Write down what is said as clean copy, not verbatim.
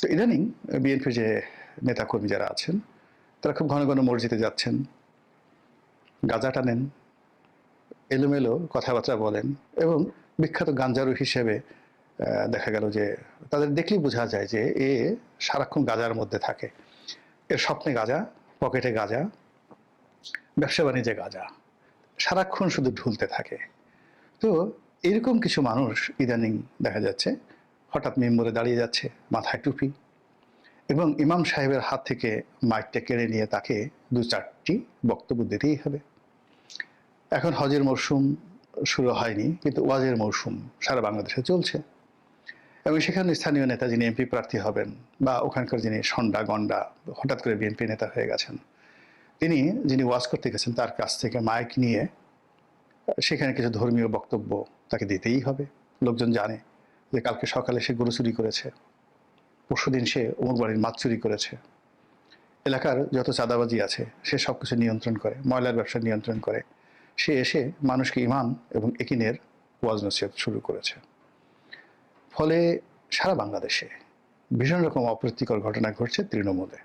তো ইদানিং বিএনপির যে নেতাকর্মী যারা আছেন তারা খুব ঘন ঘন মসজিদে যাচ্ছেন, গাঁজা টানেন, এলোমেলো কথাবার্তা বলেন এবং বিখ্যাত গাঞ্জারু হিসেবে দেখা গেল যে তাদের দেখলেই বোঝা যায় যে এ সারাক্ষণ গাঁজার মধ্যে থাকে। এর স্বপ্নে গাঁজা, পকেটে গাঁজা, ব্যবসা বাণিজ্যে গাঁজা, সারাক্ষণ শুধু ঢুলতে থাকে। তো এরকম কিছু মানুষ ইদানিং দেখা যাচ্ছে হঠাৎ মিম্বরে দাঁড়িয়ে যাচ্ছে, মাথায় টুপি, এবং ইমাম সাহেবের হাত থেকে মাইকটা কেড়ে নিয়ে তাকে দু চারটি বক্তব্য দিতেই হবে। এখন হজের মরশুম শুরু হয়নি, কিন্তু ওয়াজের মরশুম সারা বাংলাদেশে চলছে এবং সেখানে স্থানীয় নেতা যিনি এমপি প্রার্থী হবেন বা ওখানকার যিনি সন্ডা গন্ডা হঠাৎ করে বিএনপি নেতা হয়ে গেছেন, তিনি যিনি ওয়াজ করতে গেছেন তার কাছ থেকে মাইক নিয়ে সেখানে কিছু ধর্মীয় বক্তব্য তাকে দিতেই হবে। লোকজন জানে যে কালকে সকালে সে গরু চুরি করেছে, পরশুদিন সে অমুক বাড়ির মাছ চুরি করেছে, এলাকার যত চাঁদাবাজি আছে সে সব কিছু নিয়ন্ত্রণ করে, ময়লার ব্যবসা নিয়ন্ত্রণ করে। সে এসে মানুষকে ইমান এবং একিনের ওয়াজ নসিহত শুরু করেছে। ফলে সারা বাংলাদেশে ভীষণ রকম অপ্রীতিকর ঘটনা ঘটছে তৃণমূলে।